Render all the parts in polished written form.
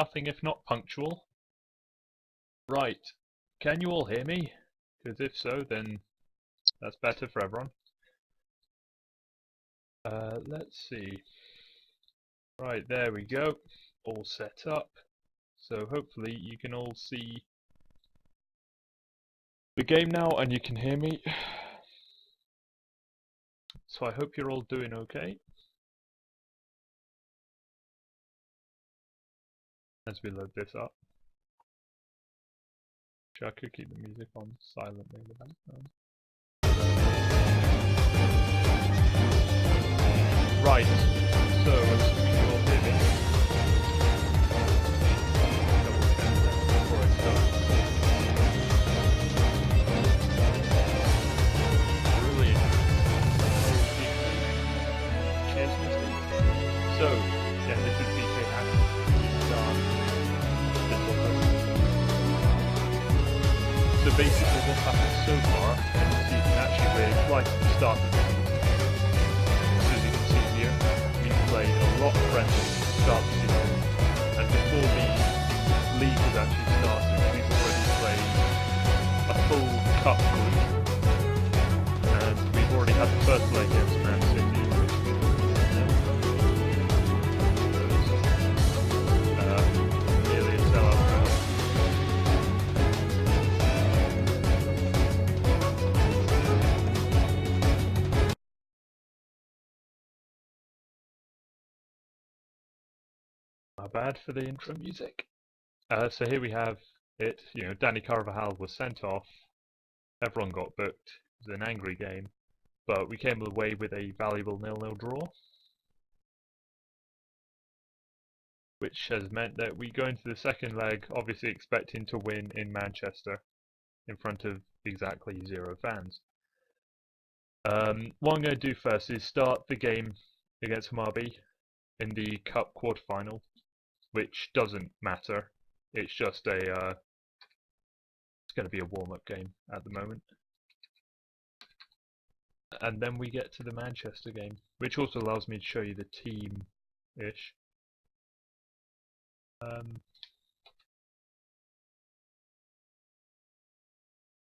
nothing if not punctual. Right, can you all hear me? Because if so, then that's better for everyone. Let's see. Right, there we go. All set up. So hopefully you can all see the game now and you can hear me. So I hope you're all doing okay. As we load this up. I could keep the music on silently in the background. Right, so assuming you all hear me. Double check that before I start. Brilliant. Cheers, Mr. So, yeah, this is BK Häcken. So basically what's happened so far in the season, actually we're right at the start of the season. So as you can see here, we've played a lot of friendlies to start the season. And before the league has actually started, we've already played a full cup group. And we've already had the first leg against Man City, which was nearly a sellout goal. Not bad for the intro music. So here we have it. Danny Carvajal was sent off. Everyone got booked. It was an angry game, but we came away with a valuable 0-0 draw, which has meant that we go into the second leg, obviously expecting to win in Manchester, in front of exactly 0 fans. What I'm going to do first is start the game against Hammarby in the Cup quarterfinal, which doesn't matter. It's just it's going to be a warm-up game at the moment. And then we get to the Manchester game, which also allows me to show you the team-ish.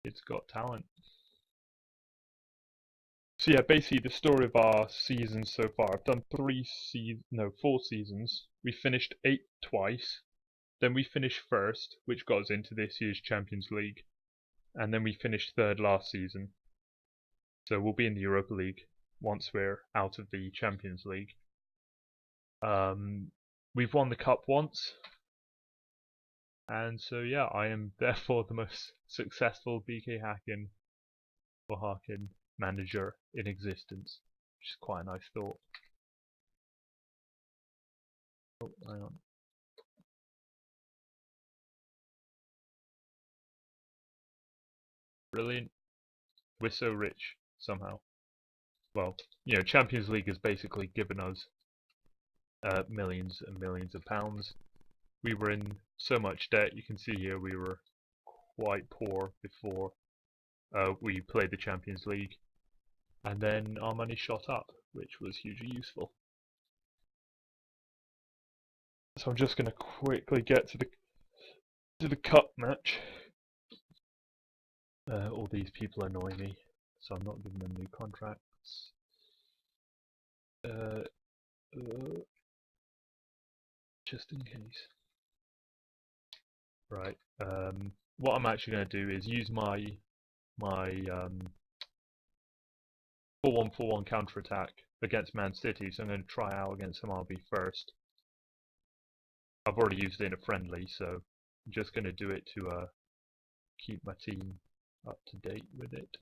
It's got talent. So yeah, basically the story of our season so far. I've done 4 seasons. We finished 8th twice. Then we finished first, which got us into this year's Champions League. And then we finished 3rd last season. So we'll be in the Europa League once we're out of the Champions League. We've won the Cup once. And so yeah, I am therefore the most successful BK Häcken or Häcken manager in existence, which is quite a nice thought. Oh, hang on. Brilliant. We're so rich somehow. Well, Champions League has basically given us millions and millions of pounds. We were in so much debt. You can see here we were quite poor before we played the Champions League, and then our money shot up, which was hugely useful. So I'm just going to quickly get to the cup match. All these people annoy me, so I'm not giving them new contracts. Just in case. Right. What I'm actually going to do is use my 4-1-4-1 counter-attack against Man City, so I'm going to try out against Hammarby first. I've already used it in a friendly, so I'm just going to do it to keep my team up to date with it.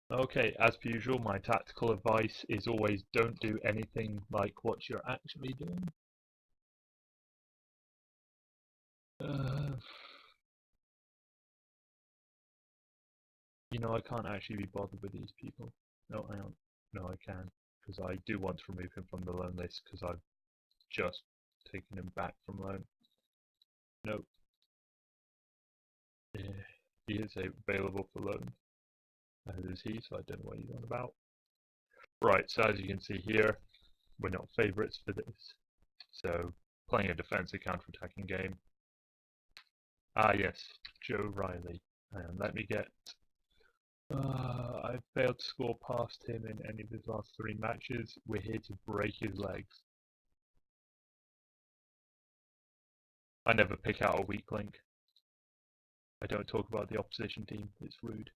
Okay, as per usual, my tactical advice is always don't do anything like what you're actually doing. I can't actually be bothered with these people. No, hang on. No, I can, because I do want to remove him from the loan list, because I've just taking him back from loan. Nope. Yeah, he is available for loan, as is he, so I don't know what he's on about. Right, so as you can see here, we're not favourites for this. So, playing a defensive counter-attacking game. Ah yes, Joe Riley. And let me get... I failed to score past him in any of his last 3 matches. We're here to break his legs. I never pick out a weak link. I don't talk about the opposition team, it's rude.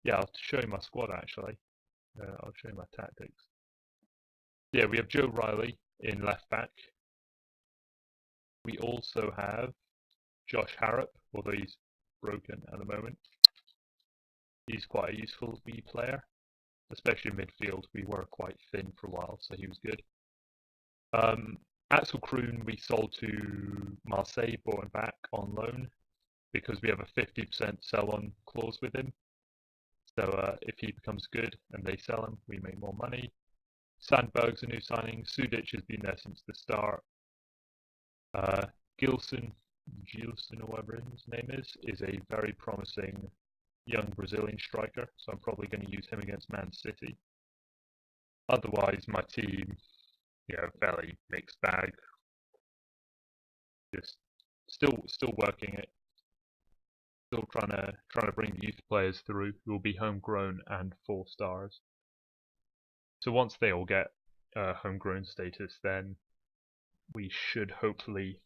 Yeah, I'll show you my squad actually. I'll show you my tactics. Yeah, we have Joe Riley in left back. We also have Josh Harrop, although he's broken at the moment. He's quite a useful wee player, especially in midfield. We were quite thin for a while, so he was good. Axel Kroon we sold to Marseille, brought him back on loan because we have a 50% sell-on clause with him. So if he becomes good and they sell him, we make more money. Sandberg's a new signing. Sudic has been there since the start. Gilson or whatever his name is a very promising young Brazilian striker, so I'm probably going to use him against Man City. Otherwise, my team, fairly mixed bag. Just still working it. Still trying to bring the youth players through who will be homegrown and 4 stars. So once they all get homegrown status, then we should hopefully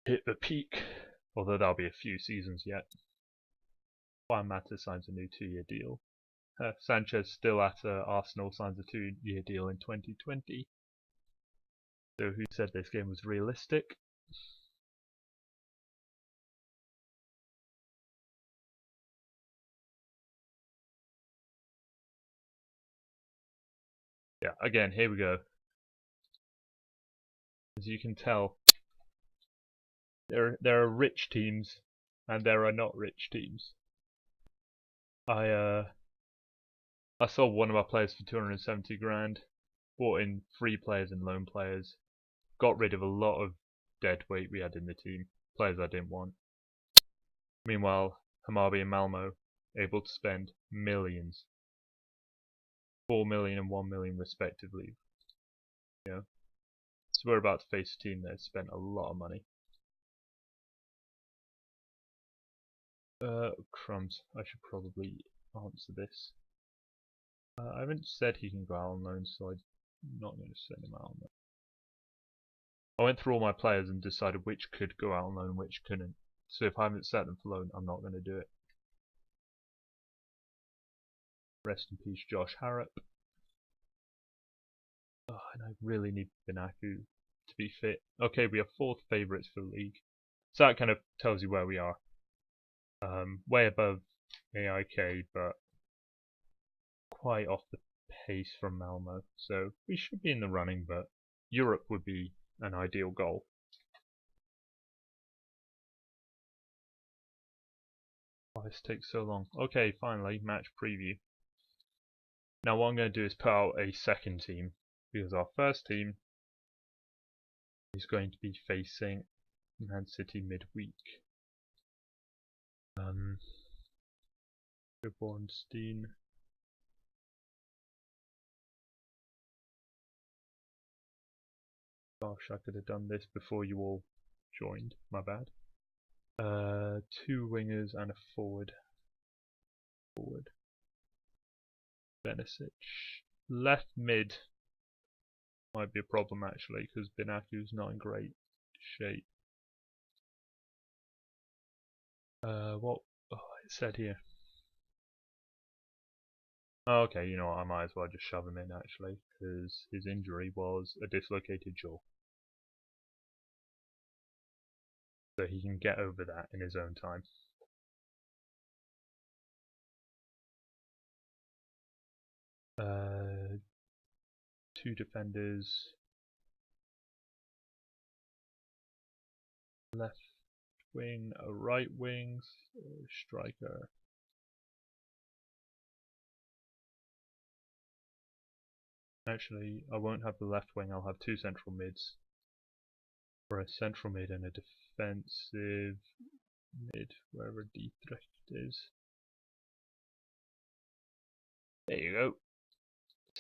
hit the peak. Although that'll be a few seasons yet. Juan Mata signs a new 2-year deal. Sanchez still at Arsenal, signs a 2-year deal in 2020. So who said this game was realistic? Yeah, again, here we go. As you can tell, there are rich teams and there are not rich teams. I sold one of our players for 270 grand, bought in 3 players and loan players, got rid of a lot of dead weight we had in the team, players I didn't want. Meanwhile, Hamabi and Malmo able to spend millions, 4 million and 1 million respectively. So we're about to face a team that spent a lot of money. Crumbs. I should probably answer this. I haven't said he can go out on loan, so I'm not going to send him out on loan. I went through all my players and decided which could go out on loan and which couldn't. So if I haven't set them for loan, I'm not going to do it. Rest in peace, Josh Harrop. Oh, and I really need Benaku to be fit. Okay, we are 4th favourites for the league. So that kind of tells you where we are. Way above AIK, but quite off the pace from Malmo. So we should be in the running, but Europe would be an ideal goal. Why this takes so long? Okay, finally, match preview. Now what I'm going to do is put out a second team, because our first team is going to be facing Man City midweek. Bornstein. Gosh, I could have done this before you all joined. My bad. 2 wingers and a forward. Benisic. Left mid might be a problem actually, because Benaku's not in great shape. What? Oh, it said here. Oh, okay, you know what, I might as well just shove him in actually, because his injury was a dislocated jaw. So he can get over that in his own time. Two defenders. Left wing, a right wing, striker. Actually, I won't have the left wing, I'll have 2 central mids. For a central mid and a defensive mid, wherever Dietrich is. There you go.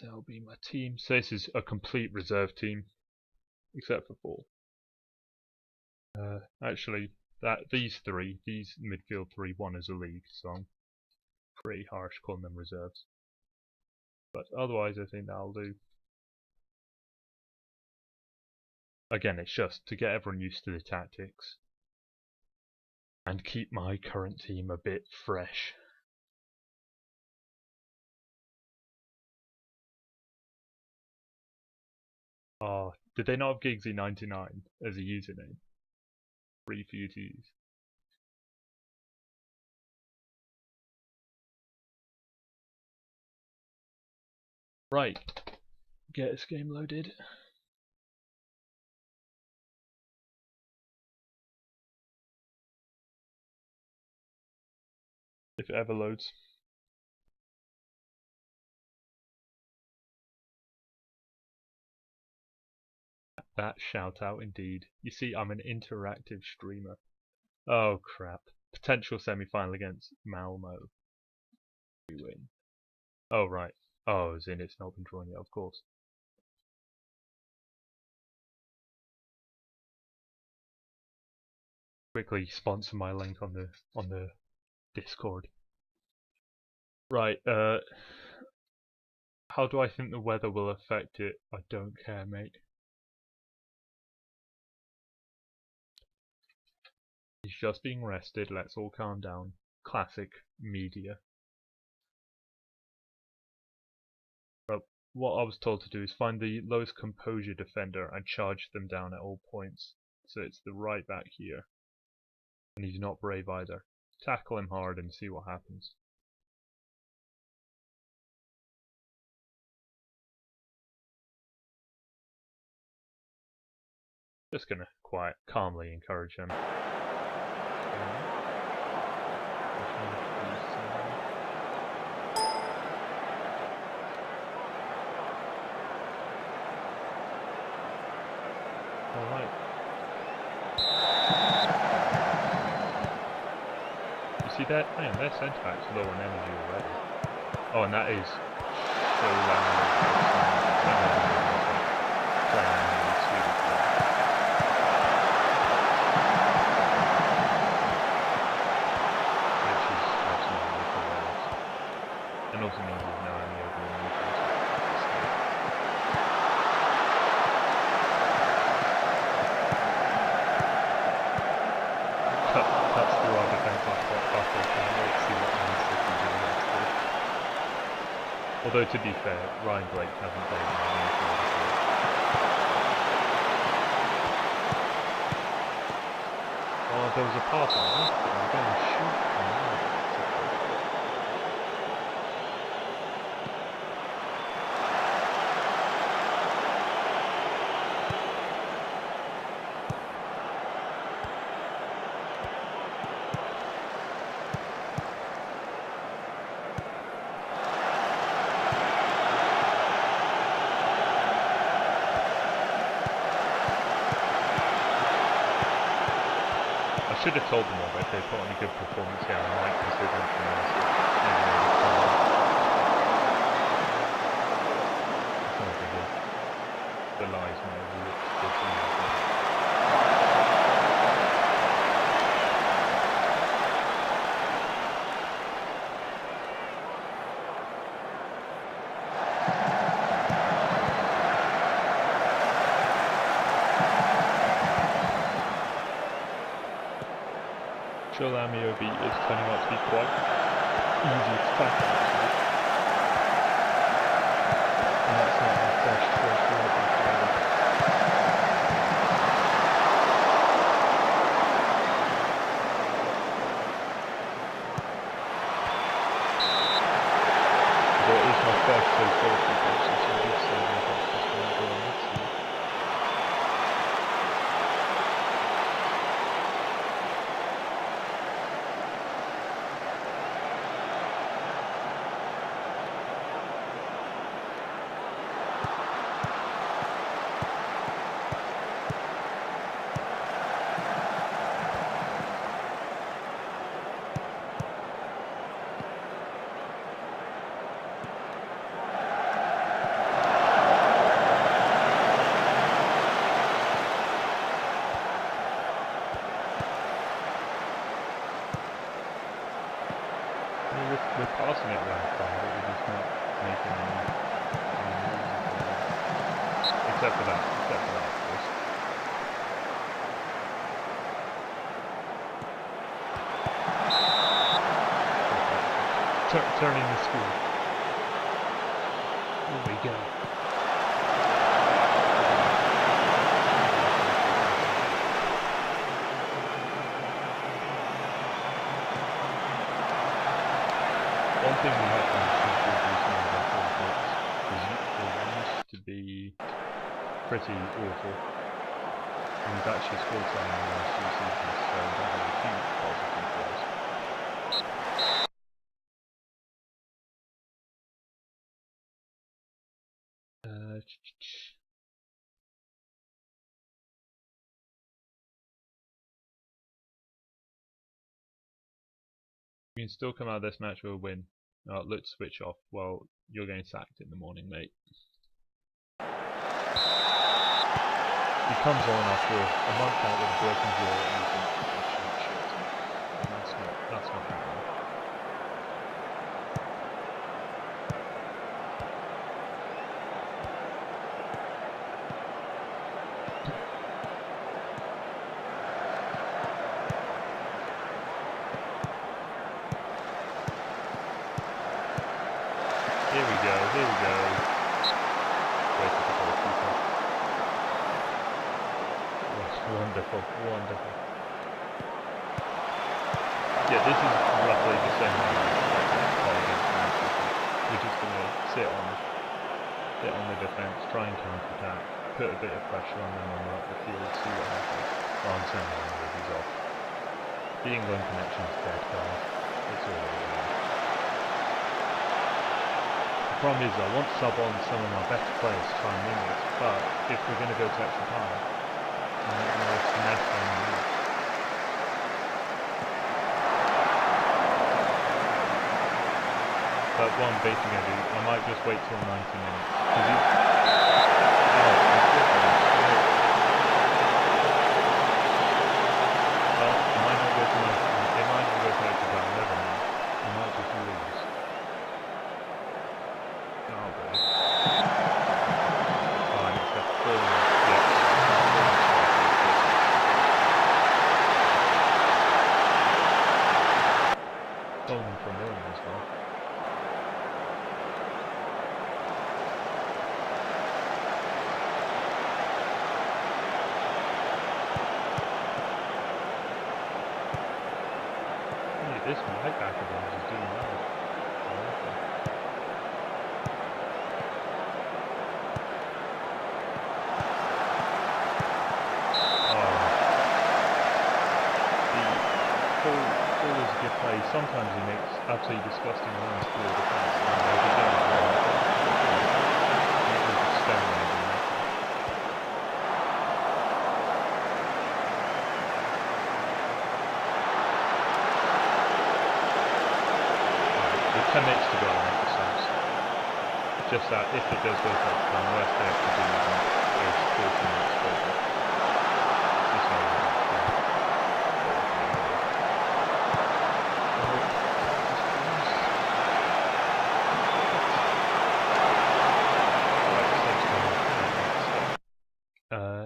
That'll be my team. So this is a complete reserve team, except for Ball. Actually, these midfield three, won as a league, so I'm pretty harsh calling them reserves. But otherwise, I think that'll do. Again, it's just to get everyone used to the tactics and keep my current team a bit fresh. Oh, did they not have Giggsy99 as a username? Free for you to use. Right, get this game loaded. If it ever loads. That shout out indeed. You see, I'm an interactive streamer. Oh crap. Potential semi-final against Malmo. We win. Oh right. Oh, as in it's not been drawn yet, of course. Quickly sponsor my link on the Discord. Right, how do I think the weather will affect it? I don't care, mate. He's just being rested, let's all calm down. Classic media. Well, what I was told to do is find the lowest composure defender and charge them down at all points. So it's the right back here. And he's not brave either. Tackle him hard and see what happens. Just gonna calmly encourage him. Alright. You see that? Man, their centre back's low on energy already. Oh, and that is so and also means there's no any overall movement. Cuts through our defence like hot butter. Can't wait to see what Man City do next week. Although to be fair, Ryan Blake hasn't played in the league before. Oh, there was a pass on that. I'm going to shoot. I should have told them all, but if they put on a good performance here, I might consider them for the lies might have looked different. Amiobi is turning out to be quite easy to tackle, actually. And that's not a fresh choice for But it is my first so far for so I did say that that's just going to go on next year. We're passing it around fine, but we're just not making any moves. Except for that, of course. Turning the school. Here we go. One thing we have to mention with these mobile conflicts is they used to be pretty awful. And we've actually scored some in the last few seasons, so that is a huge positive for us. We can still come out of this match with a win. Let's switch off. Well, you're getting sacked in the morning, mate. He comes on after a month out with a broken jaw and you think, oh, shit. And that's not happening. Here we go. Wait for the goalkeeper. Wonderful. Yeah, this is roughly the same way we expect us to play against Manchester. We're just going to sit on the defence, try and counter-attack, put a bit of pressure on them on the field, see what happens. Oh, I'm turning my movies off. The England connection's dead, guys. It's all over. The problem is I want to sub on some of my better players to try and win this, but if we're going to go to extra time, I'm not going to risk finesse on the match. But what I'm basically going to do, I might just wait till 90 minutes. Well, it might not go to 90 minutes. It might not go to extra time, never mind. We might just lose. Oh, boy. Fine, it's a full... Bowling from William as well. This right back of ours is doing well. Paul is a good play. Sometimes he makes absolutely disgusting runs through the defence. With 10 minutes to go on episodes. Just that if it does go to extra time, worst they have to do is 40 minutes further. Just not enough.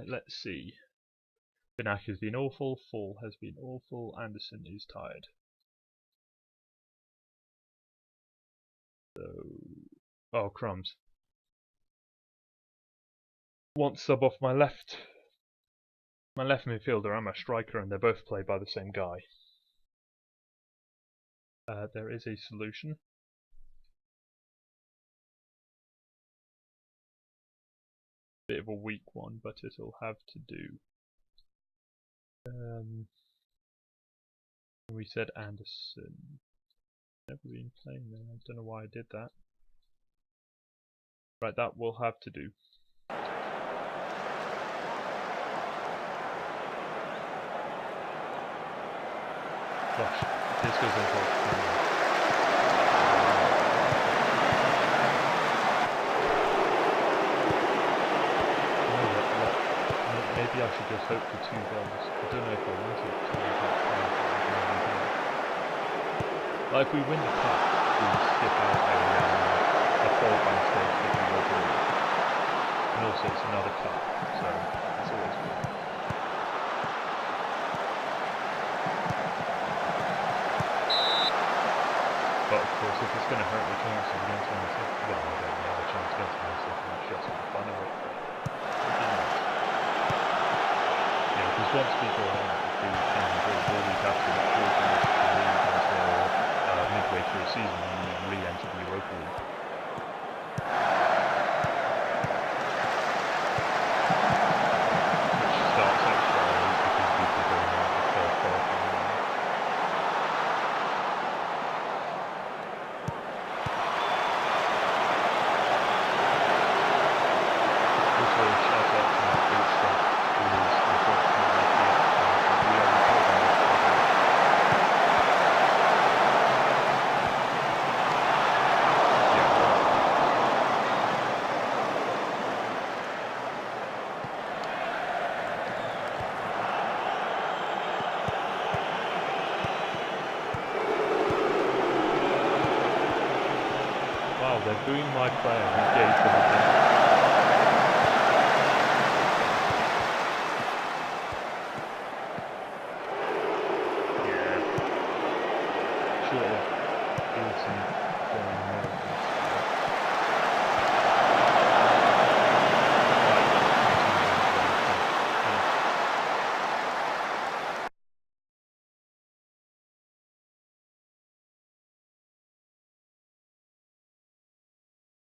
Let's see. Benak has been awful, Fall has been awful, Anderson is tired. So, oh crumbs. Want sub off my left midfielder and my striker, and they're both played by the same guy. There is a solution. Bit of a weak one, but it'll have to do. We said Anderson. Never been playing there. I don't know why I did that. Right, that will have to do. Gosh, this goes on top. Maybe I should just hope for 2 goals. I don't know if I want it to. Like if we win the cup, we skip out a qualifying stage for the Europa League. And also it's another cup, so it's always good. But of course, if it's going to hurt the chances against Man City, well, I don't have a chance against Man City, it's just for the fun of it. Yeah, because once we go on the Champions League, we'll always have to look forward to this league until midway through the season when we re-enter the Europa League. Which starts extra early because we'll be going out the third qualifying round. Also, shout out to my big stuff who is unfortunately here, but we are recording this program. Wow, they're booing my player who gave them a penalty. Short of awesome foreign Americans.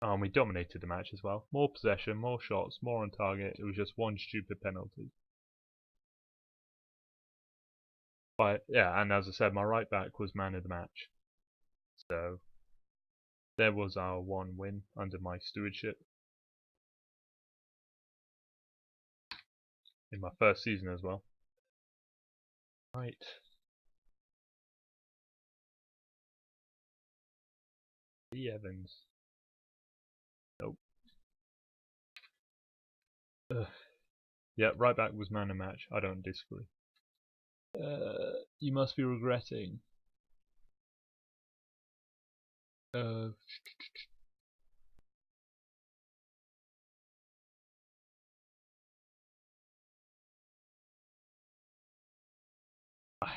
And we dominated the match as well. More possession, more shots, more on target. It was just one stupid penalty. But yeah, and as I said, my right back was man of the match. So there was our one win under my stewardship. In my first season as well. Right. Lee Evans. Nope. Yeah, right back was man of the match. I don't disagree. You must be regretting. I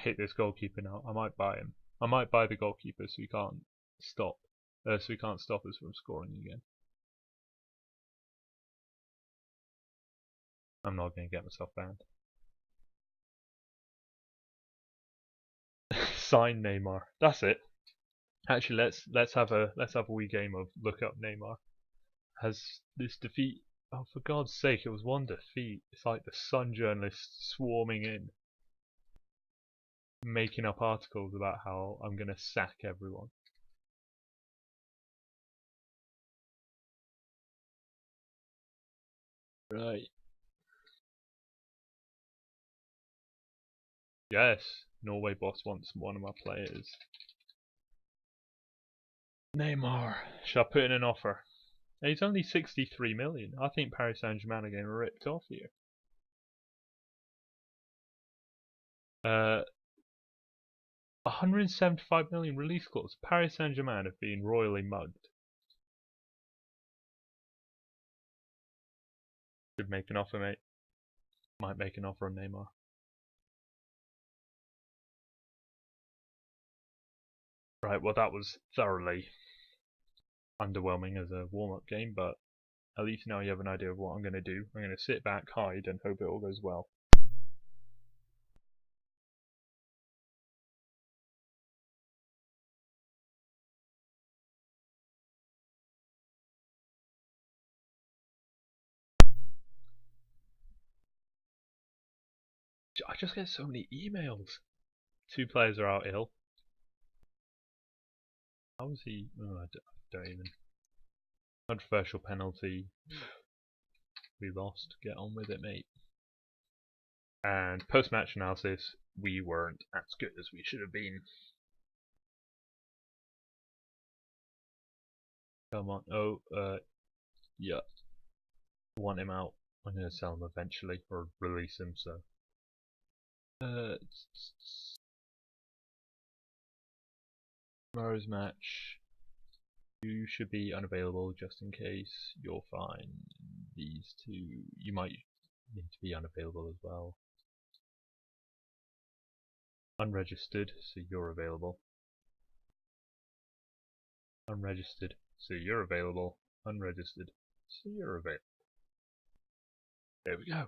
hate this goalkeeper now. I might buy him. I might buy the goalkeeper so he can't stop. So he can't stop us from scoring again. I'm not going to get myself banned. Sign Neymar. That's it. Actually, let's have a wee game of look up Neymar. Has this defeat? Oh, for God's sake! It was one defeat. It's like the Sun journalists swarming in, making up articles about how I'm going to sack everyone. Right. Yes, Norway boss wants one of my players. Neymar. Shall I put in an offer? He's only 63 million. I think Paris Saint-Germain are getting ripped off here. 175 million release clause. Paris Saint-Germain have been royally mugged. Should make an offer, mate. Might make an offer on Neymar. Right, well that was thoroughly underwhelming as a warm-up game, but at least now you have an idea of what I'm going to do. I'm going to sit back, hide, and hope it all goes well. I just get so many emails. 2 players are out ill. How was he? Oh, I don't even. Controversial penalty. We lost. Get on with it, mate. And post-match analysis, we weren't as good as we should have been. Come on. Oh, yeah. Want him out. I'm going to sell him eventually, or release him, so. Tomorrow's match. You should be unavailable just in case. You're fine. These two, you might need to be unavailable as well. Unregistered, so you're available. Unregistered, so you're available. Unregistered, so you're available. There we go.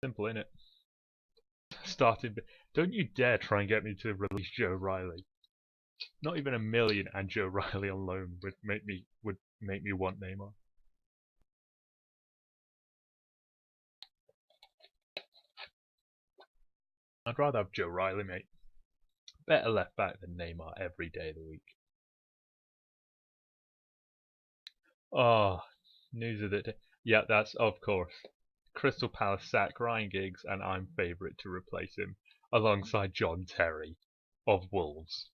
Simple, innit? Started. Don't you dare try and get me to release Joe Riley. Not even a million and Joe Riley on loan would make me want Neymar. I'd rather have Joe Riley, mate. Better left back than Neymar every day of the week. Oh, news of the day. Yeah, that's of course. Crystal Palace sack Ryan Giggs, and I'm favourite to replace him alongside John Terry of Wolves.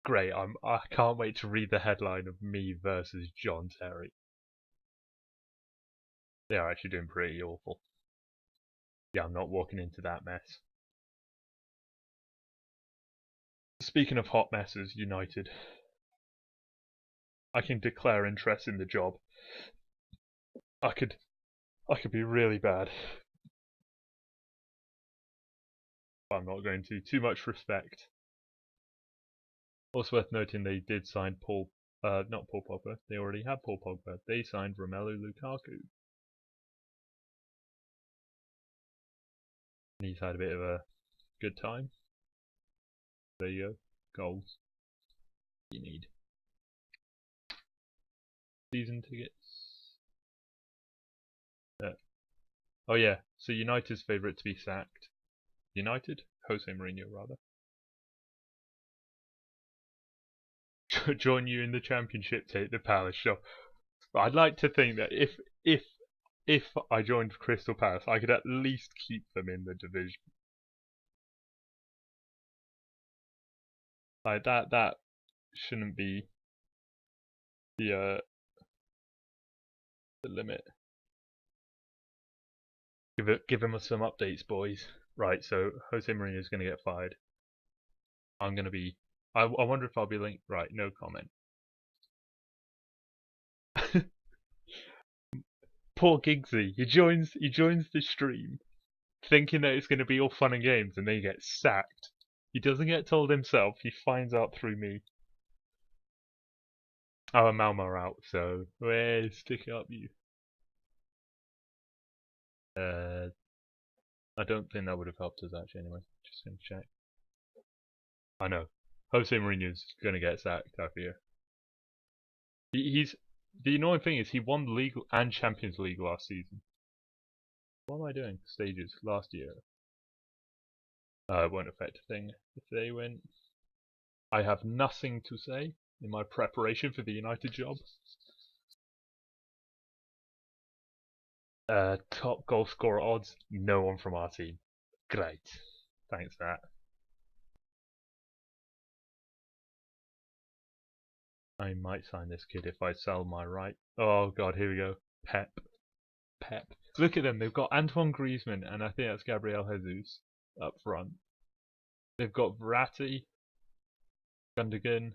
Great, I can't wait to read the headline of me versus John Terry. They are actually doing pretty awful. Yeah, I'm not walking into that mess. Speaking of hot messes, United. I can declare interest in the job. I could be really bad. I'm not going to. Too much respect. Also worth noting they did sign not Paul Pogba. They already had Paul Pogba. They signed Romelu Lukaku. And he's had a bit of a good time. There you go. Goals. You need. Season tickets. Oh yeah, so United's favourite to be sacked. United? Jose Mourinho, rather. Join you in the Championship, take the Palace shot. But I'd like to think that if I joined Crystal Palace, I could at least keep them in the division. Like that shouldn't be the limit. Give him some updates, boys. Right, so Jose Mourinho is going to get fired. I'm going to be. I wonder if I'll be linked. Right, no comment. Poor Giggsy. He joins the stream, thinking that it's going to be all fun and games, and then he gets sacked. He doesn't get told himself. He finds out through me. Oh, and Malmo are out, so stick it up, you. I don't think that would have helped us actually. Anyway, just gonna check. I know. Jose Mourinho's gonna get sacked, I fear. He's the annoying thing is he won the league and Champions League last season. What am I doing? Stages last year. It won't affect a thing if they win. I have nothing to say in my preparation for the United job. Top goal scorer odds, no one from our team. Great. Thanks for that. I might sign this kid if I sell my right. Oh god, here we go. Pep. Look at them, they've got Antoine Griezmann and I think that's Gabriel Jesus up front. They've got Verratti, Gundogan,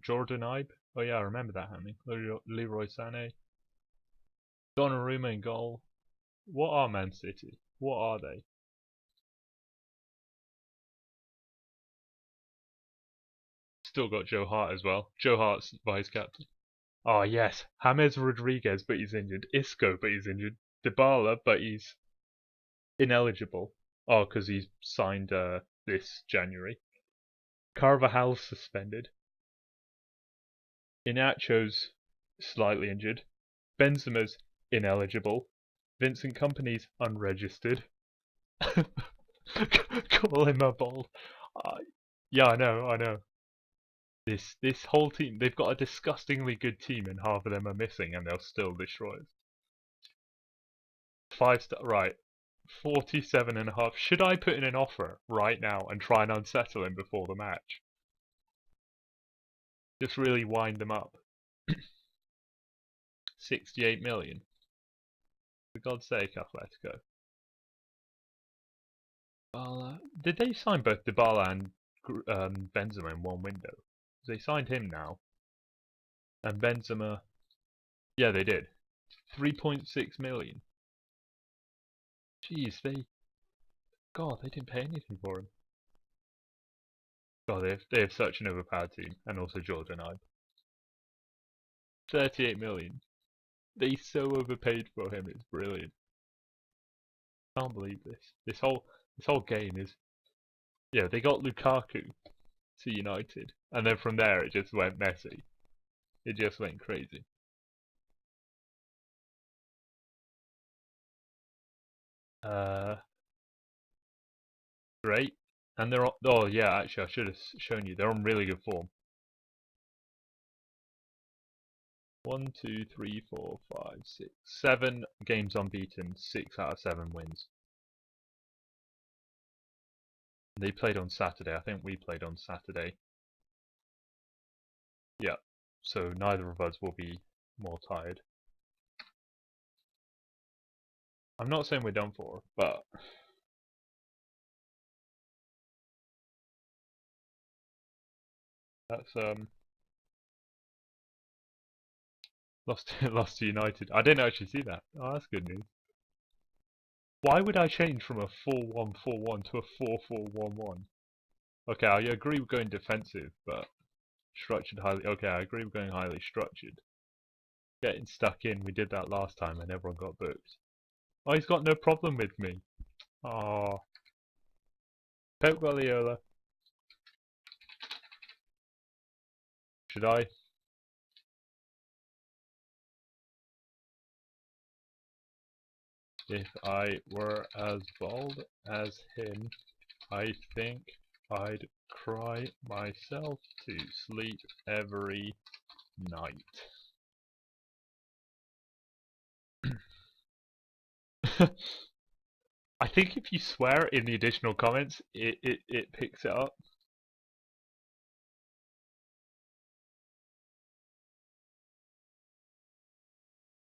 Jordan Ibe. Oh yeah, I remember that happening. Leroy Sané. Donnarumma in goal. What are Man City? What are they? Still got Joe Hart as well. Joe Hart's vice captain. Oh yes, James Rodriguez, but he's injured. Isco, but he's injured. Dybala, but he's ineligible. Oh, because he's signed this January. Carvajal's suspended. Inacho's slightly injured. Benzema's ineligible. Vincent Kompany's unregistered. Call him a ball. Yeah, I know. This whole team, they've got a disgustingly good team and half of them are missing and they'll still destroy us. 5-star, right. 47.5. Should I put in an offer right now and try and unsettle him before the match? Just really wind them up. 68 million. For God's sake, Atletico. Did they sign both Dybala and Benzema in one window. They signed him now, and Benzema. Yeah, they did. 3.6 million. Jeez, God, they didn't pay anything for him. God, they have such an overpowered team, and also Jordan Ibe. 38 million. They so overpaid for him. It's brilliant. Can't believe this. This whole game is. Yeah, they got Lukaku to United, and then from there it just went messy. It just went crazy. Great. And they're on, oh yeah, actually I should have shown you. They're on really good form. 1, 2, 3, 4, 5, 6, 7 games unbeaten, 6 out of 7 wins. They played on Saturday. I think we played on Saturday. Yeah. So neither of us will be more tired. I'm not saying we're done for, but that's lost to United. I didn't actually see that. Oh, that's good news. Why would I change from a 4-1-4-1 to a 4-4-1-1? Okay, I agree with going defensive, but structured highly. Okay, I agree with going highly structured. Getting stuck in, we did that last time and everyone got booked. Oh, he's got no problem with me. Oh, Pep Guardiola. Should I? If I were as bald as him, I think I'd cry myself to sleep every night. I think if you swear in the additional comments, it picks it up.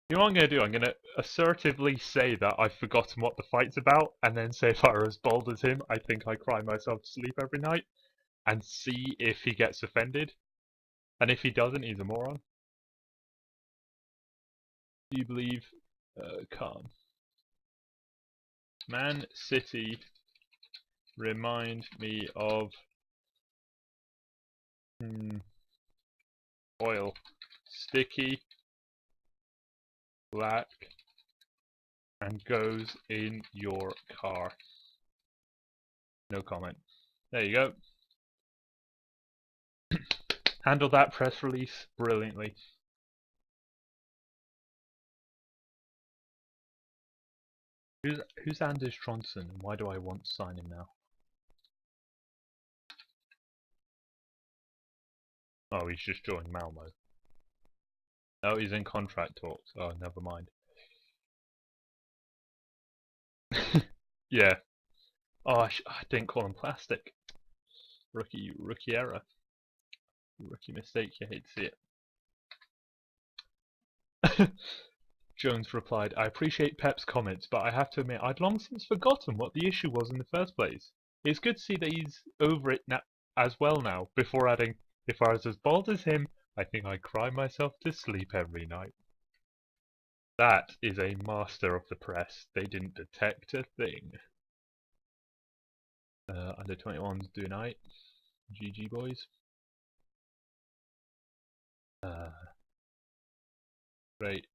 You know what I'm going to do? I'm going to assertively say that I've forgotten what the fight's about, and then say if I were as bold as him, I think I cry myself to sleep every night, and see if he gets offended. And if he doesn't, he's a moron. Do you believe calm? Man City remind me of oil. Sticky, black, and goes in your car. No comment. There you go. Handled that press release brilliantly. Who's Anders Tronson and why do I want to sign him now? Oh, he's just joined Malmo. Oh, he's in contract talks. Oh, never mind. Yeah. Oh, I didn't call him plastic. Rookie error. Rookie mistake. You hate to see it. Jones replied, I appreciate Pep's comments, but I have to admit I'd long since forgotten what the issue was in the first place. It's good to see that he's over it as well now, before adding, if I was as bald as him, I think I'd cry myself to sleep every night. That is a master of the press. They didn't detect a thing. Under 21s do night. GG boys. Great.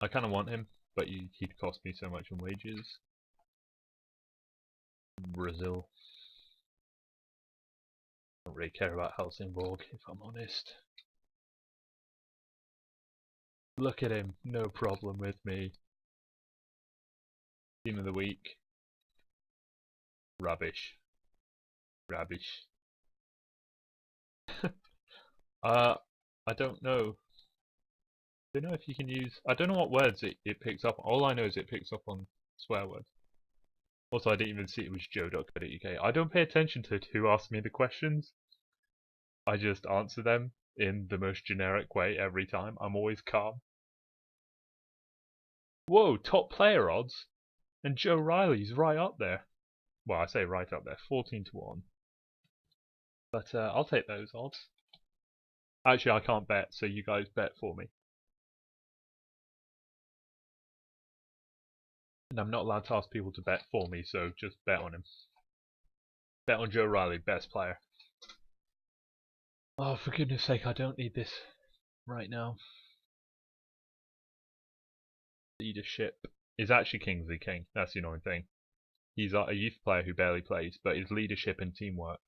I kind of want him, but he'd cost me so much in wages. Brazil. Don't really care about Helsingborg, if I'm honest. Look at him, no problem with me. Team of the week. Rubbish. Rubbish. I don't know. I don't know if you can use. I don't know what words it picks up. All I know is it picks up on swear words. Also, I didn't even see it was joe.co.uk. I don't pay attention to who asks me the questions. I just answer them in the most generic way every time. I'm always calm. Whoa, top player odds? And Joe Riley's right up there. Well, I say right up there. 14 to 1. But I'll take those odds. Actually, I can't bet, so you guys bet for me. And I'm not allowed to ask people to bet for me, so just bet on him. Bet on Joe Riley, best player. Oh, for goodness sake, I don't need this right now. Leadership is actually Kingsley King. That's the annoying thing. He's a youth player who barely plays, but his leadership and teamwork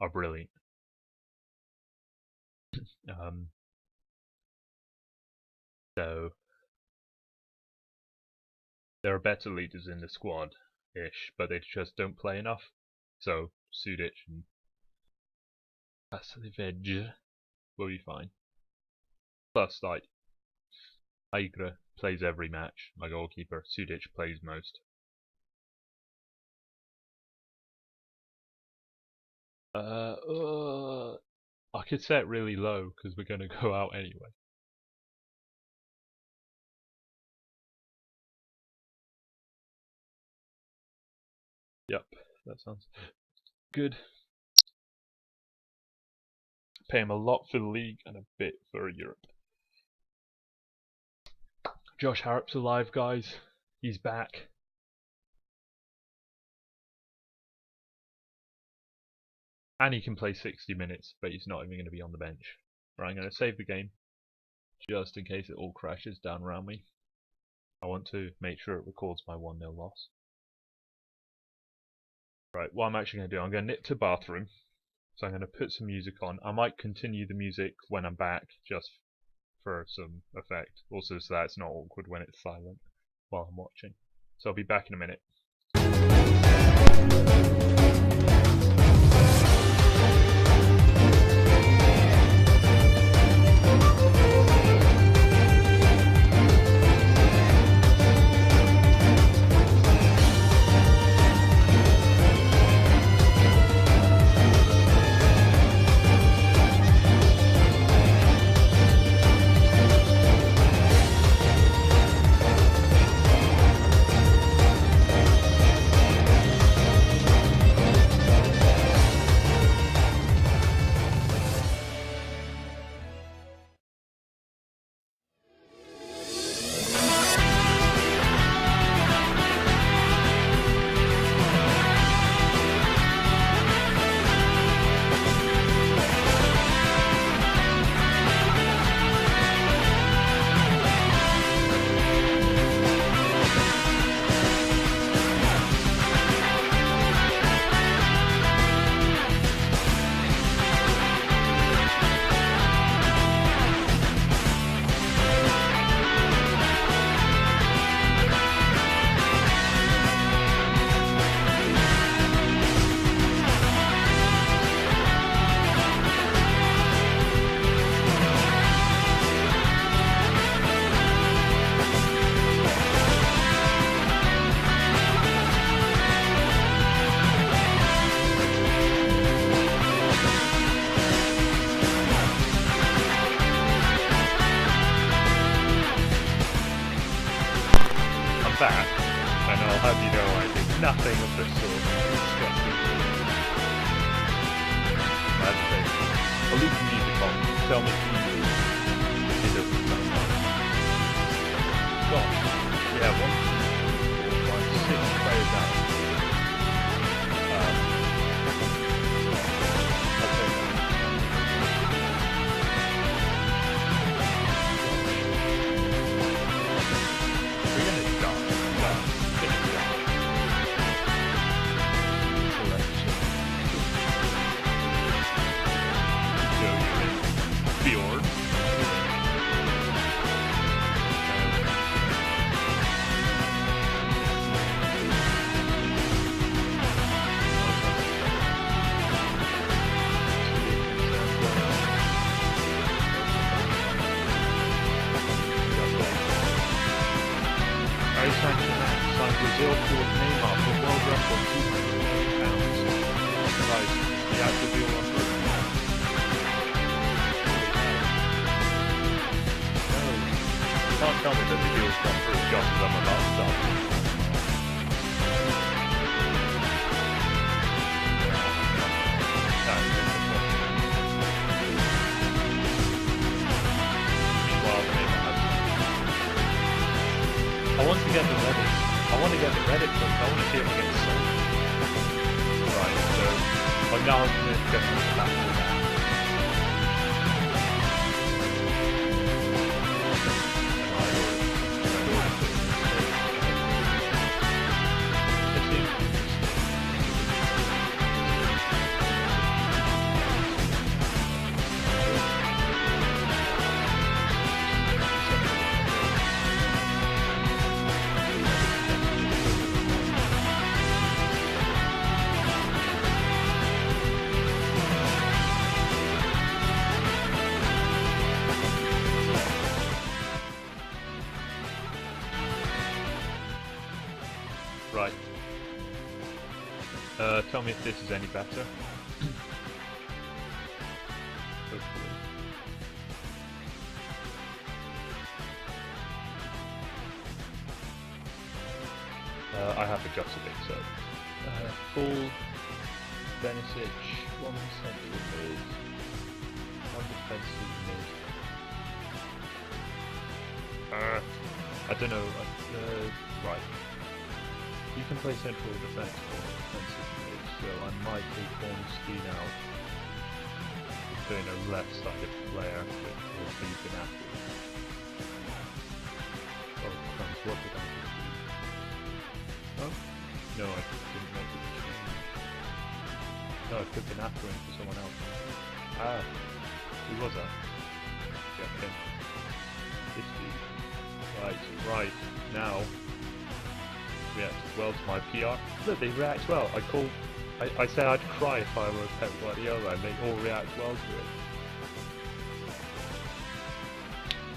are brilliant. So there are better leaders in the squad-ish, but they just don't play enough. So Sudic and Vasiljevic will be fine. Plus, like, Aigra plays every match, my goalkeeper. Sudic plays most. I could set it really low because we're going to go out anyway. Yep, that sounds good. Pay him a lot for the league and a bit for Europe. Josh Harrop's alive, guys. He's back. And he can play 60 minutes, but he's not even going to be on the bench. Right, I'm going to save the game, just in case it all crashes down around me. I want to make sure it records my 1-0 loss. Right, what I'm actually going to do, I'm going to nip to the bathroom. So I'm going to put some music on. I might continue the music when I'm back, just for some effect. Also so that it's not awkward when it's silent while I'm watching. So I'll be back in a minute. Back, and I'll have you know I did nothing of the sort. Disgusting. I'll leave the music on. Tell me if it doesn't sound right. Gosh, yeah, 1, 2, 3, 4, 5, 6 players out. I'll take that. We're gonna die. Fjord. Paris Saint-Germain signed Brazil forward Neymar for a world record £200 million. Guys, the actual deal on foot. Can't tell me that the deal's gone through just as I'm about to start. That's interesting. read it, but I want to see if I get sold. Right, so now I'm going to go back to that. Right. Tell me if this is any better. Hopefully. I have adjusted it, so full Benesic, 1 central mid, 1 defensive mid. I don't know. Right. You can play central defense or defensive mid, so I might take Ormski now, doing a left-sided player, which will be Gnabry. Oh crumbs, what did I just do? Oh? No, I didn't make it change. No, I put Gnabry in for someone else. Ah, who was that? Yeah, him. This dude. Right, now. React well to my PR. Look, they react well. I said I'd cry if I were Pep Guardiola, and they all react well to it.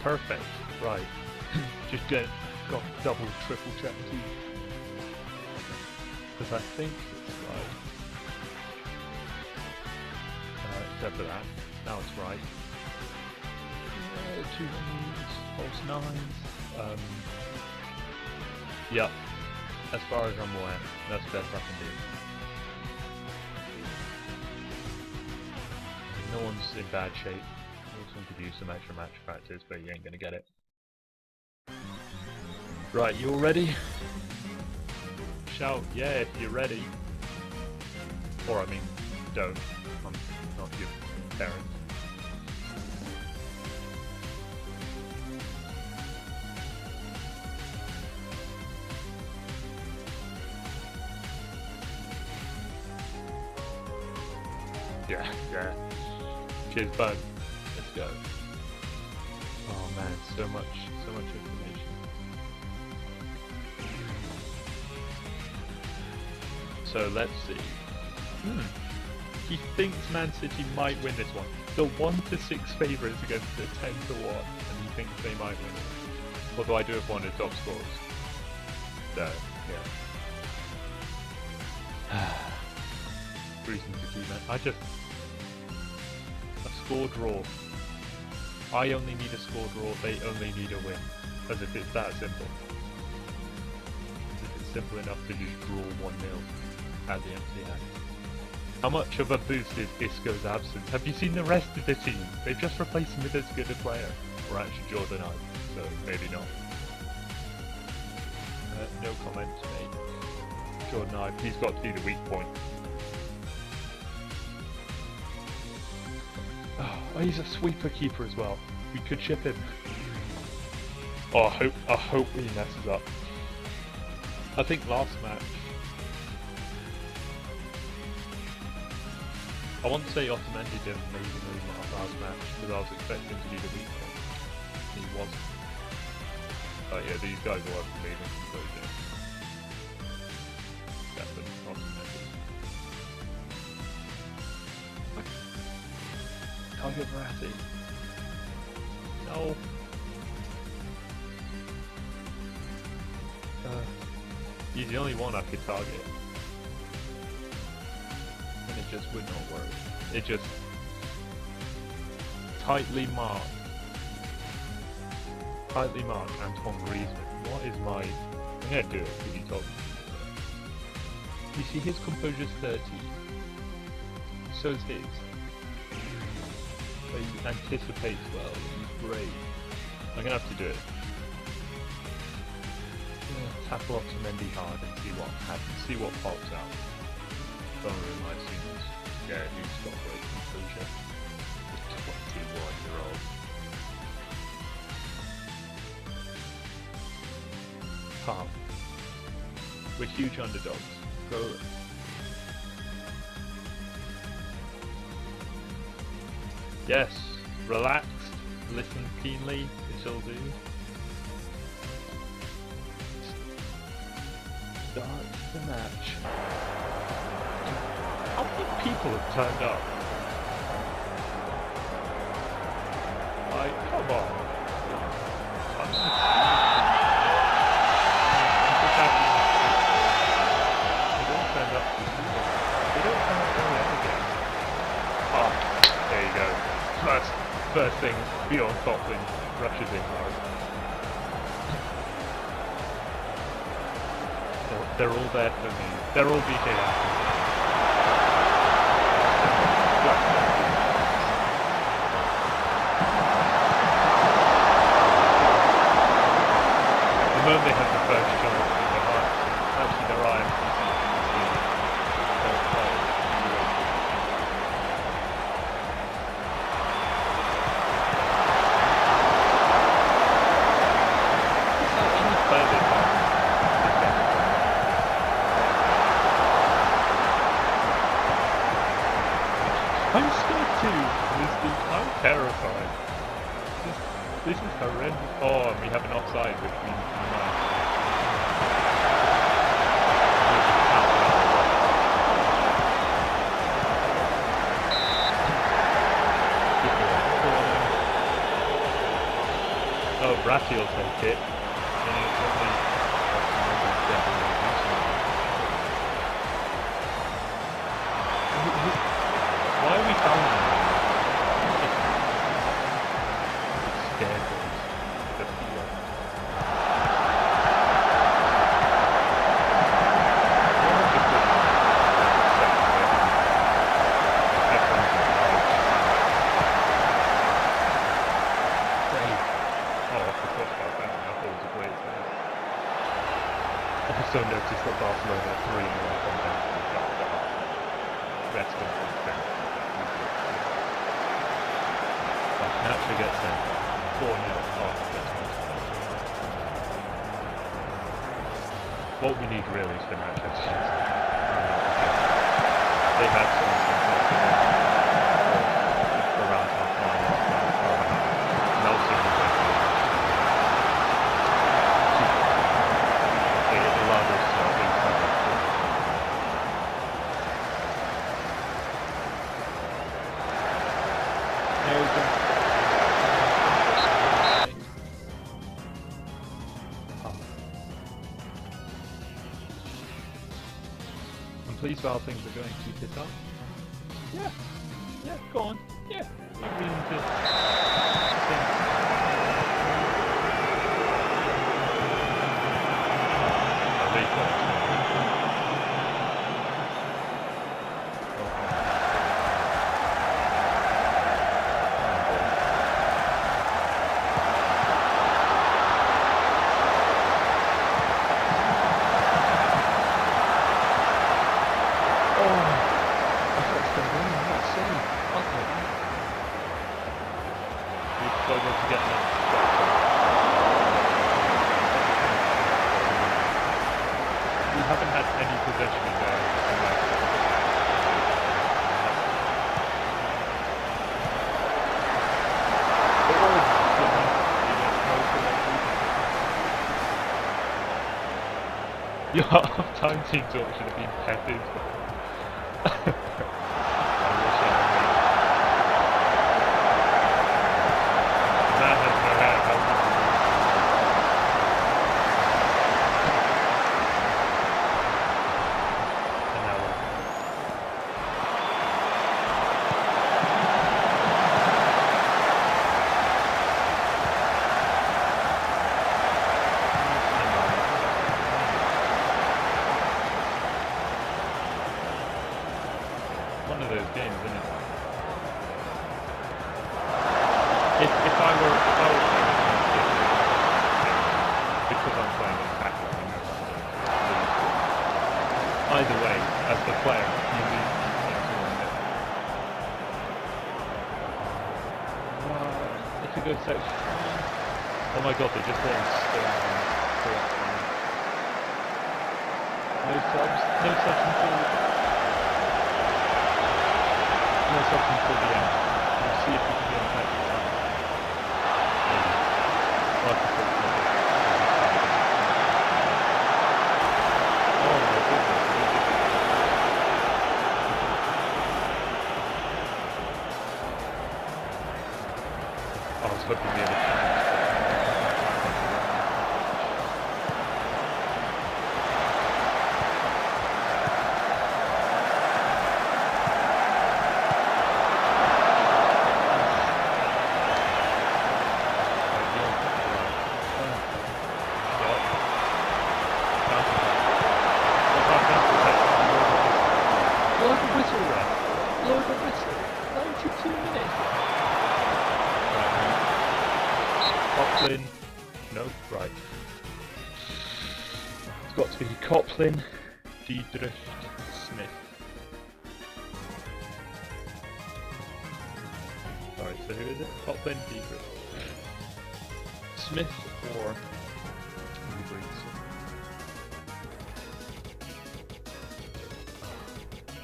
Perfect. Right. Just got double, triple check too. Because I think it's right. Except for that. Now it's right. 2 moves, false 9s. Yep. As far as I'm aware, that's the best I can do. No one's in bad shape. Wilson could use some extra match practice, but you ain't gonna get it. Right, you all ready? Shout yeah if you're ready. Or I mean, don't. I'm not your parent. Yeah. Cheers, bud. Let's go. Oh man, so much information. So let's see. He thinks Man City might win this one. The 1-6 favourites against the 10-1, and he thinks they might win. Although I do have one of the top scorers. So, yeah. Reason to keep that. A score draw. I only need a score draw, they only need a win. As if it's that simple. As if it's simple enough to just draw 1-0 at the MTN. How much of a boost is Isco's absence? Have you seen the rest of the team? They've just replaced him with as good a player. Or actually Jordan Ibe, so maybe not. No comment to make. Jordan Ibe, he's got to be the weak point. Oh, he's a sweeper keeper as well. We could ship him. Oh, I hope he messes up. I think last match. I want to say Otamendi did amazingly last match because I was expecting him to be the weak point. He wasn't. Oh yeah, these guys were amazing completely. Definitely Otamendi. Target Verratti. No. He's the only one I could target. And it just would not work. It just tightly marked Antoine Griezmann. What is my... I'm gonna do it because you told me. You see his composure's 30. So's his. But he anticipates well, he's great. I'm gonna have to do it. Yeah. tackle off some ND hard and see what pops out. Don't realise humans. Yeah, who's got great composure. The 21-year-old. Calm. We're huge underdogs. Go. Yes, relaxed, listen keenly, it shall do. Start the match. How many people have turned up? Like, come on. They don't turn up to see them. They don't turn up every other game. Oh, there you go. First thing, Bjorn Coplin rushes in hard. They're all there for me. They're all BK after me. The moment they have the first shot in their hearts, actually their eye. I'm scared too. I'm terrified. This is horrendous. Oh, and we have an offside, which we might. Oh, Bratty will take it. And it's only... Why are we fouling him? It's scared us. The fear. Also noticed that Barcelona 3-0 come down to the half. Rest of the defense. Naturally gets sent 4-0 off. What we need really is the Manchester. They had some around half line. Nelson allowed us to I'm pleased with how things are going. Keep it up. Yeah. Yeah, go on. Yeah. No reason to think. We haven't had any possession in there. Your half-time team talk should have been petted. Man has no hair. One of those games, isn't it? If I were playing because I'm playing in tackle, player. You lose. If it goes so. Oh my god, they just let him stay. No subs until the end. We'll see if we can get on back to time. Oh my goodness. I was hoping the other time. No, right. It's got to be Coplin, Diedrich, Smith. Sorry, so who is it? Coplin, Diedrich, Smith, or Breeze?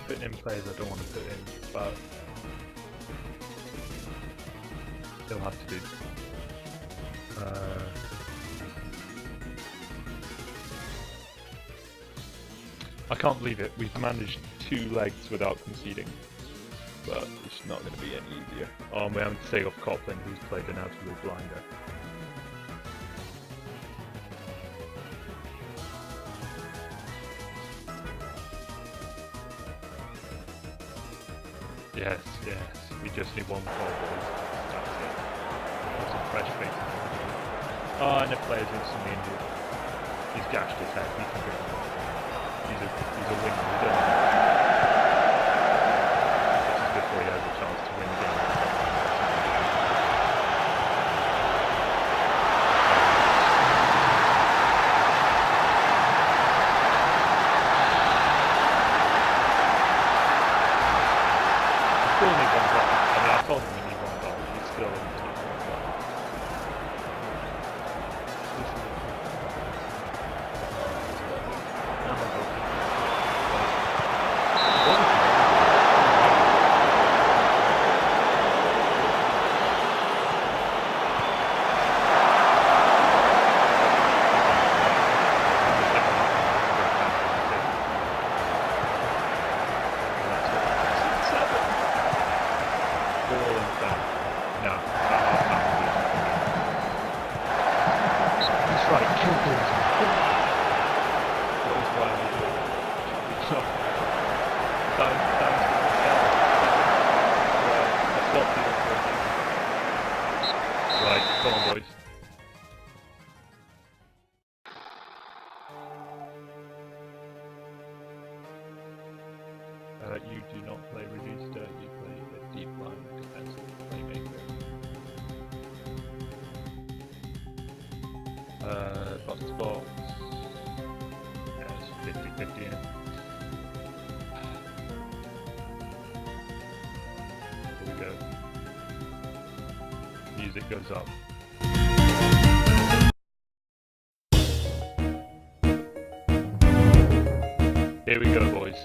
Putting in players I don't want to put in, but they'll have to do. I can't believe it. We've managed 2 legs without conceding, but it's not going to be any easier. Oh, we're having to take off Coplin, who's played an absolute blinder. Yes, we just need 1 goal, boys. That's it. That's some fresh faces. Oh, and the player's instantly injured. He's gashed his head. He can go. He's a winner. We don't know. This is before he has a chance to win the game. Still need 1 goal. I mean, I told him we need 1 goal. He's still in the team. Right, come on boys. You do not play reduced, you play a deep line defensive playmaker. Box to box. Yeah, it's 50-50 in. Here we go. Music goes up. Here we go, boys.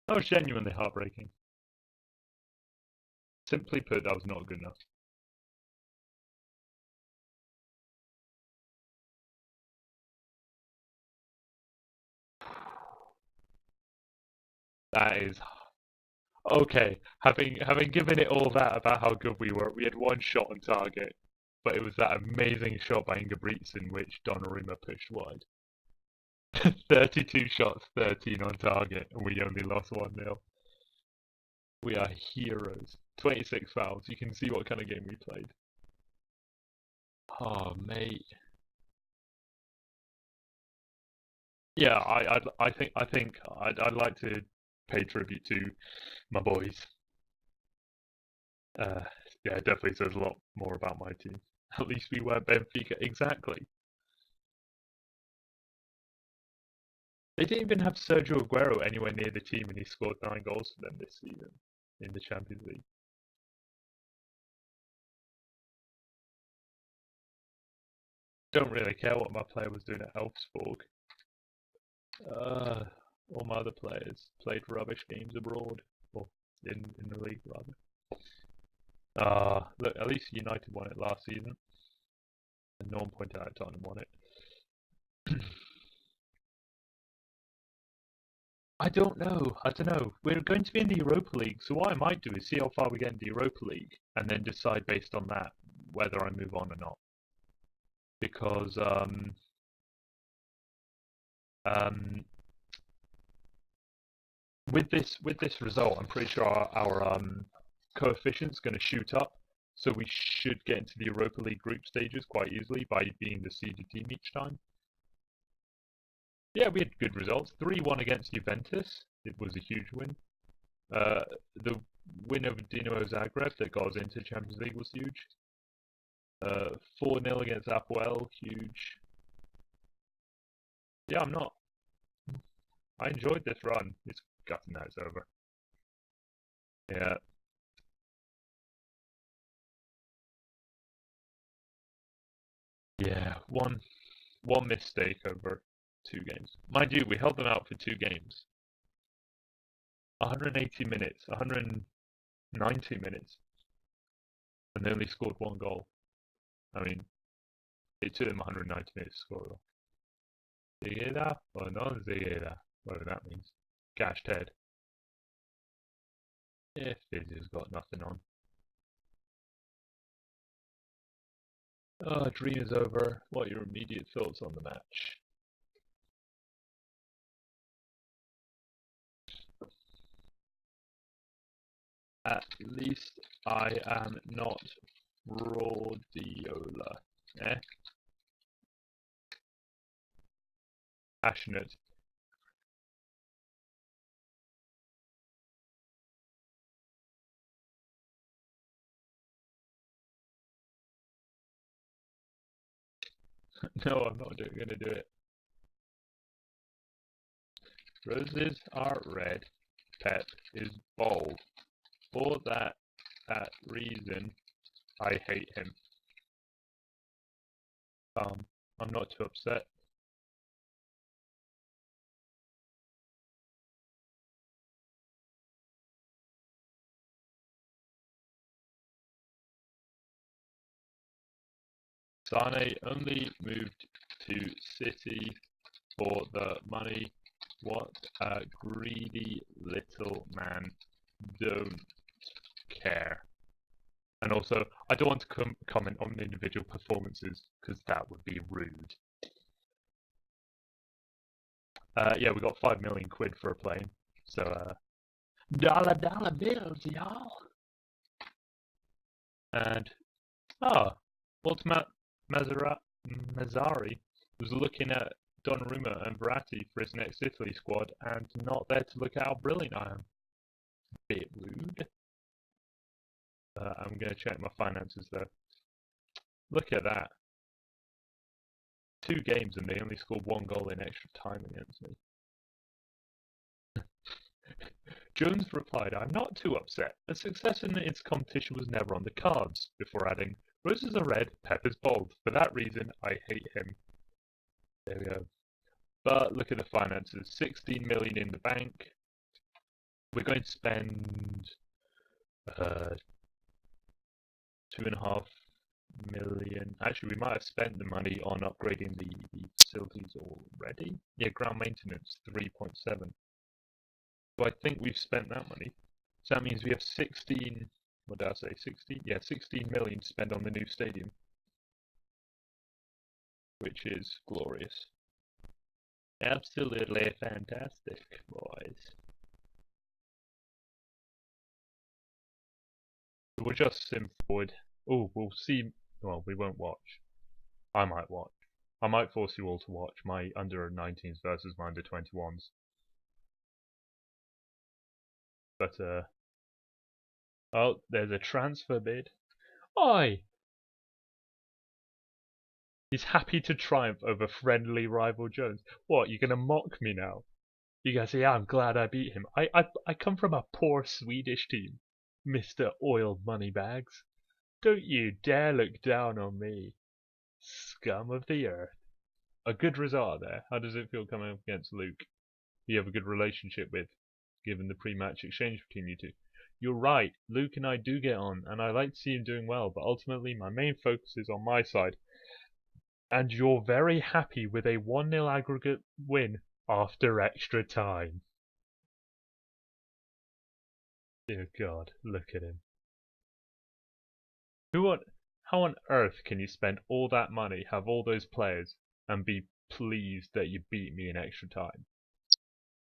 That was genuinely heartbreaking. Simply put, that was not good enough. That is okay. Having given it all that about how good we were, we had one shot on target, but it was that amazing shot by Ingebrigtsen which Donnarumma pushed wide. 32 shots, 13 on target, and we only lost 1-0. We are heroes. 26 fouls. You can see what kind of game we played. Oh, mate. Yeah, I think I'd like to pay tribute to my boys. Uh, yeah, it definitely says a lot more about my team. At least we weren't Benfica. Exactly. They didn't even have Sergio Aguero anywhere near the team, and he scored 9 goals for them this season in the Champions League. Don't really care what my player was doing at Elfsborg. Uh, all my other players played rubbish games abroad, or in the league rather. Look, at least United won it last season, and no one pointed out Tottenham won it. I don't know. I don't know. We're going to be in the Europa League, so what I might do is see how far we get in the Europa League, and then decide based on that whether I move on or not. Because um, with this result, I'm pretty sure our coefficient's going to shoot up, so we should get into the Europa League group stages quite easily by being the seeded team each time. Yeah, we had good results. 3-1 against Juventus. It was a huge win. The win over Dinamo Zagreb that got us into Champions League was huge. 4-0 against Apoel, huge. Yeah, I'm not. I enjoyed this run. It's gutting that it's over. Yeah, yeah. One mistake over 2 games. Mind you, we held them out for 2 games. 180 minutes, 190 minutes, and they only scored 1 goal. I mean, it took them 190 minutes to score a goal. Zigueda or non Zigueda, whatever that means. Gashed head. Yeah, Fizz has got nothing on. Dream is over. What are your immediate thoughts on the match? At least I am not Rhodiola. Eh? Passionate. No, I'm not going to do it. Roses are red. Pep is bald. For that reason, I hate him. Um, I'm not too upset. Sane only moved to City for the money. What a greedy little man. Don't care. And also, I don't want to comment on individual performances because that would be rude. Yeah, we got 5 million quid for a plane. So, dollar bills, y'all. And Walter Mazzari was looking at Donnarumma and Verratti for his next Italy squad, and not there to look at how brilliant I am. Bit rude. I'm going to check my finances though. Look at that. 2 games and they only scored 1 goal in extra time against me. Jones replied, I'm not too upset. A success in its competition was never on the cards, before adding, roses are red, pepper's bold. For that reason, I hate him. There we go. But look at the finances. 16 million in the bank. we're going to spend 2.5 million. Actually, we might have spent the money on upgrading the facilities already. Yeah, ground maintenance 3.7. So I think we've spent that money. So that means we have 16. What did I say? 16? Yeah, 16 million to spend on the new stadium, which is glorious. Absolutely fantastic, boys. We'll just sim forward. Oh, we'll see. Well, we won't watch. I might watch. I might force you all to watch my under 19s versus my under 21s. But, oh, there's a transfer bid. Oi! He's happy to triumph over friendly rival Jones. What, you're gonna mock me now? You guys say, yeah, I'm glad I beat him. I come from a poor Swedish team, Mr. Oil Moneybags. Don't you dare look down on me, scum of the earth. A good result there. How does it feel coming up against Luke? You have a good relationship with, given the pre-match exchange between you two. You're right, Luke and I do get on, and I like to see him doing well, but ultimately my main focus is on my side. And you're very happy with a 1-0 aggregate win after extra time. Dear God, look at him. How on earth can you spend all that money, have all those players, and be pleased that you beat me in extra time?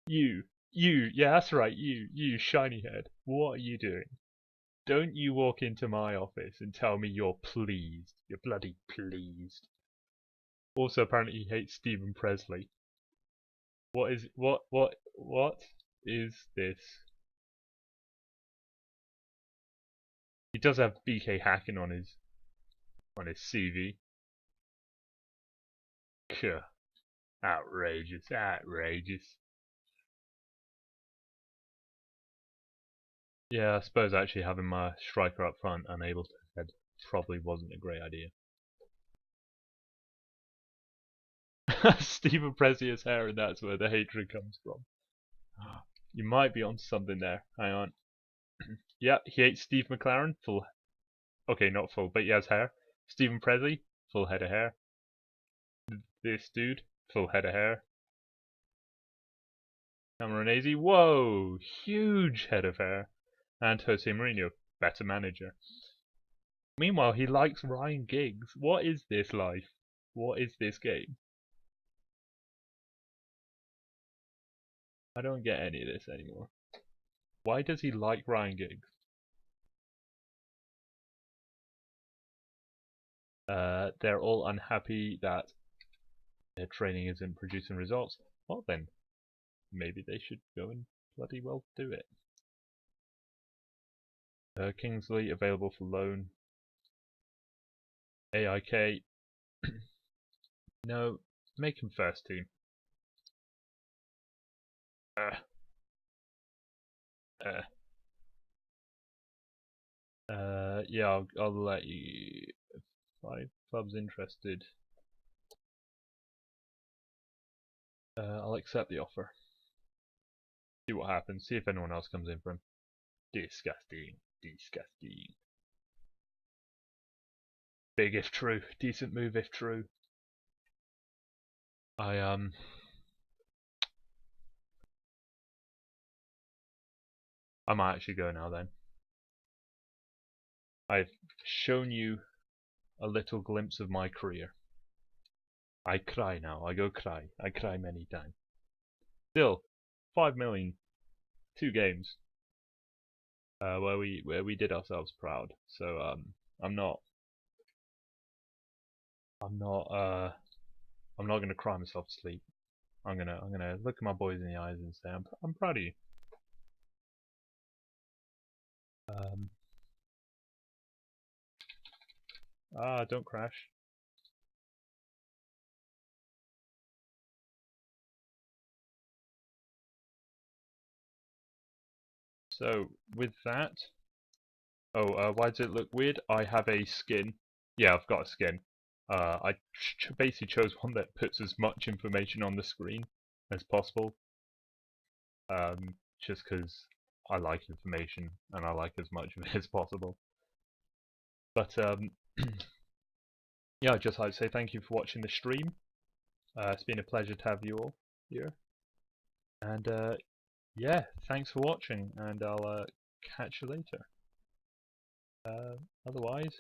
You, yeah, that's right, you shiny head. What are you doing? Don't you walk into my office and tell me you're pleased. You're bloody pleased. Also, apparently he hates Stephen Presley. What is this? He does have BK Häcken on his CV. Kuh. Outrageous, outrageous. Yeah, I suppose actually having my striker up front unable to head probably wasn't a great idea. Stephen Presley's hair, and that's where the hatred comes from. You might be onto something there. Hang on. Yeah, he hates Steve McLaren. Full. Okay, not full, but he has hair. Stephen Presley, full head of hair. This dude, full head of hair. Cameronese, whoa, huge head of hair. And Jose Mourinho, better manager. Meanwhile, he likes Ryan Giggs. What is this life? What is this game? I don't get any of this anymore. Why does he like Ryan Giggs? They're all unhappy that their training isn't producing results. Well then, maybe they should go and bloody well do it. Kingsley available for loan. AIK. No, make him first team. Yeah, I'll let you. 5 clubs interested. I'll accept the offer. See what happens. See if anyone else comes in for him. Disgusting. Disgusting. Big if true. Decent move if true. I might actually go now then. I've shown you a little glimpse of my career. I cry now. I go cry. I cry many times. Still, 5 million, 2 games, where we did ourselves proud. So I'm not gonna cry myself to sleep. I'm gonna look at my boys in the eyes and say I'm proud of you. Don't crash. So with that, why does it look weird? I have a skin. Yeah, I've got a skin. I basically chose one that puts as much information on the screen as possible. Just because I like information, and I like as much of it as possible. But yeah, I'd just like to say thank you for watching the stream. It's been a pleasure to have you all here. And yeah, thanks for watching, and I'll catch you later. Otherwise,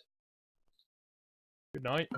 good night.